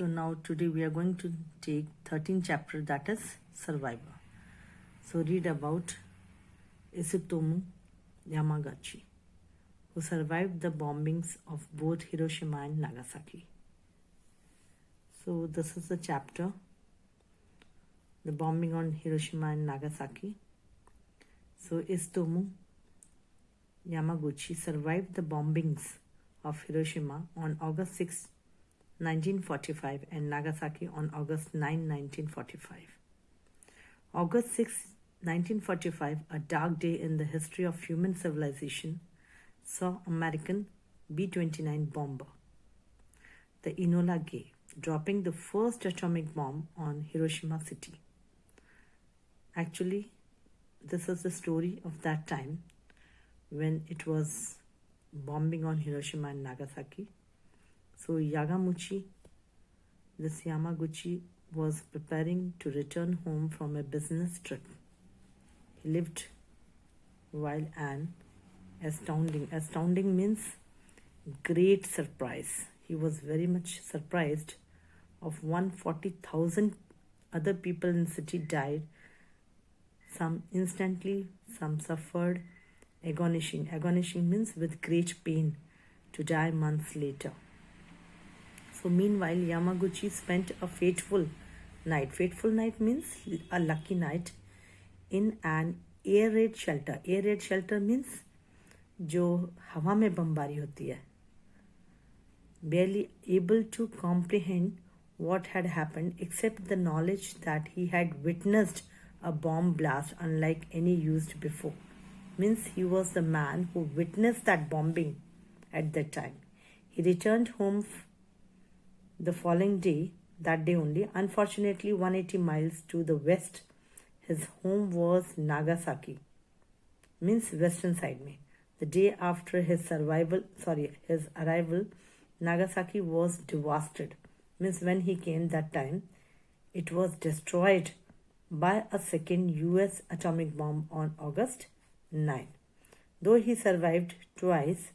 So now today we are going to take 13th chapter, that is Survivor. So read about Izutomu Yamaguchi, who survived the bombings of both Hiroshima and Nagasaki. So this is the chapter, the bombing on Hiroshima and Nagasaki. So Izutomu Yamaguchi survived the bombings of Hiroshima on August 6, 1945 and Nagasaki on August 9, 1945. August 6, 1945, a dark day in the history of human civilization, saw American B-29 bomber, the Enola Gay, dropping the first atomic bomb on Hiroshima city. Actually, this is the story of that time when it was bombing on Hiroshima and Nagasaki. So this Yamaguchi was preparing to return home from a business trip. He lived while an astounding means great surprise. He was very much surprised of 140,000 other people in the city died. Some instantly, some suffered agonizing. Agonizing means with great pain to die months later. So meanwhile, Yamaguchi spent a fateful night. Fateful night means a lucky night in an air raid shelter. Air raid shelter means जो हवा में बमबारी होती है. Barely able to comprehend what had happened except the knowledge that he had witnessed a bomb blast unlike any used before. Means he was the man who witnessed that bombing at that time. He returned home the following day, that day only, unfortunately 180 miles to the west. His home was Nagasaki, means western side mein. The day after his arrival, Nagasaki was devastated. Means when he came that time, it was destroyed by a second US atomic bomb on August 9. Though he survived twice,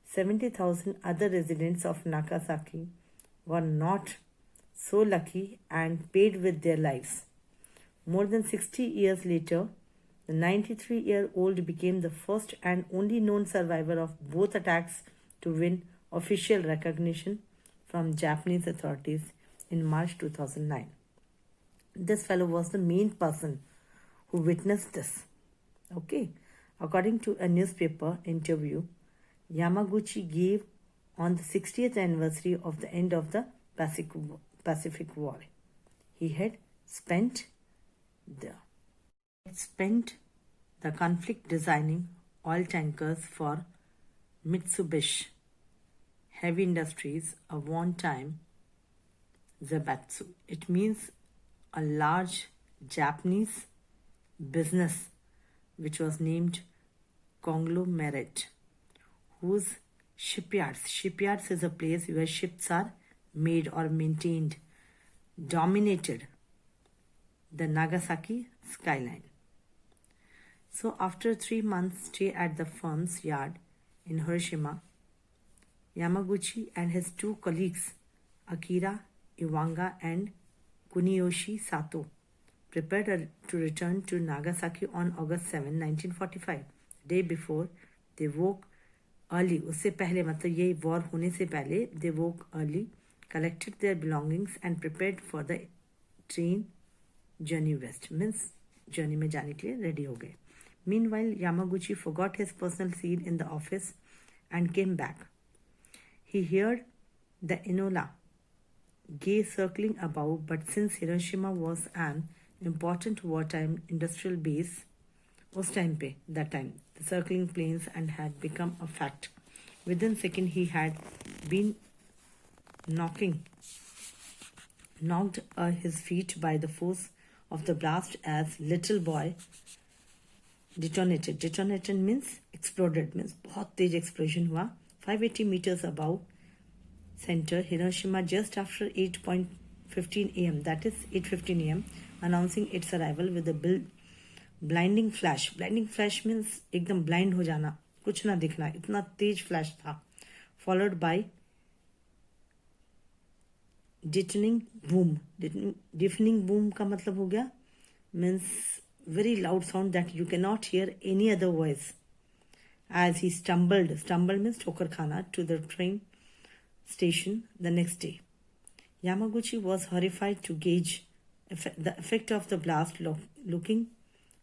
70,000 other residents of Nagasaki were not so lucky and paid with their lives. More than 60 years later, the 93-year-old became the first and only known survivor of both attacks to win official recognition from Japanese authorities in March 2009. This fellow was the main person who witnessed this. Okay. According to a newspaper interview, Yamaguchi gave on the 60th anniversary of the end of the Pacific War. He had spent the conflict designing oil tankers for Mitsubishi Heavy Industries, a one-time Zaibatsu. It means a large Japanese business which was named conglomerate, whose shipyards is a place where ships are made or maintained, dominated the Nagasaki skyline. So after 3 months stay at the firm's yard in Hiroshima, Yamaguchi and his two colleagues, Akira Iwanga and Kuniyoshi Sato, prepared to return to Nagasaki on August 7, 1945. The day before, they woke early. उससे पहले मतलब ये war होने से पहले, they woke early, collected their belongings and prepared for the train journey west. Means journey में जाने के लिए ready हो गए. Meanwhile, Yamaguchi forgot his personal seat in the office and came back. He heard the Enola Gay circling above, but since Hiroshima was an important wartime industrial base, that time, the circling planes and had become a fact. Within second, he had been knocked his feet by the force of the blast as little boy detonated. Detonated means exploded, means बहुत तेज explosion हुआ 580 meters above center Hiroshima just after 8:15 a.m. That is 8:15 a.m. announcing its arrival with a blinding flash. Blinding flash means एकदम blind हो जाना, कुछ ना दिखना, इतना तेज flash था. Followed by deafening boom. Deafening boom का मतलब हो गया means very loud sound that you cannot hear any other voice. As he stumbled means ठोकर खाना, to the train station the next day. Yamaguchi was horrified to gauge the effect of the blast, looking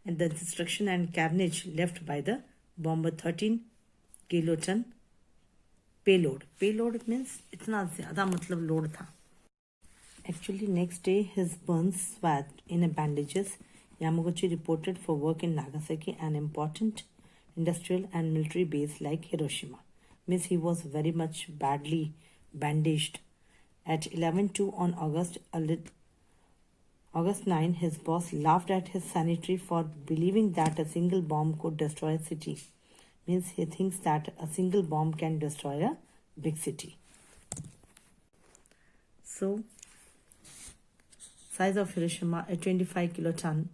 at the destruction and carnage left by the bomber 13 kiloton payload. Payload means इतना ज़्यादा मतलब load था. Actually, next day his burns swathed in bandages. Yamaguchi reported for work in Nagasaki, an important industrial and military base like Hiroshima. Means he was very much badly bandaged. At 11:02 on August 9, his boss laughed at his sanity for believing that a single bomb could destroy a city. Means he thinks that a single bomb can destroy a big city. So, size of Hiroshima, a 25 kiloton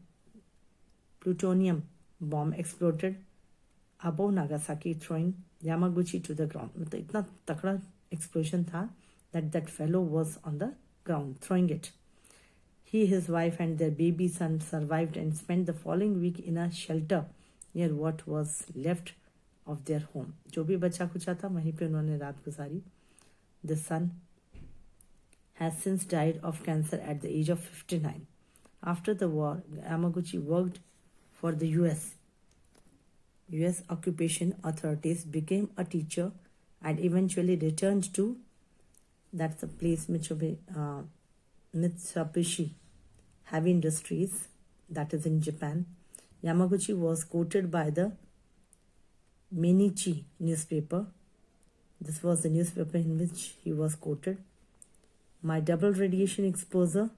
plutonium bomb exploded above Nagasaki, throwing Yamaguchi to the ground. मतलब इतना तकड़ा explosion था that fellow was on the ground throwing it. He, his wife and their baby son survived and spent the following week in a shelter near what was left of their home. जो भी बचा कुचा था वहीं पे उन्होंने रात गुजारी. The son has since died of cancer at the age of 59. After the war, Yamaguchi worked for the US occupation authorities, became a teacher, and eventually returned to, that's the place Mitsubishi Heavy Industries, that is in Japan. Yamaguchi was quoted by the Mainichi newspaper. This was the newspaper in which he was quoted. My double radiation exposure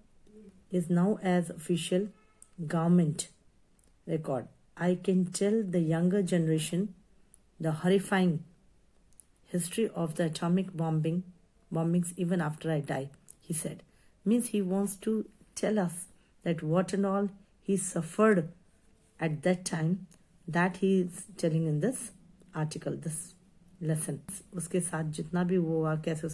is now as official government record. I can tell the younger generation the horrifying history of the atomic bombings even after I die, he said. Means he wants to tell us that what and all he suffered at that time, that he is telling in this article, this lesson. उसके साथ जितना भी वो वाक़या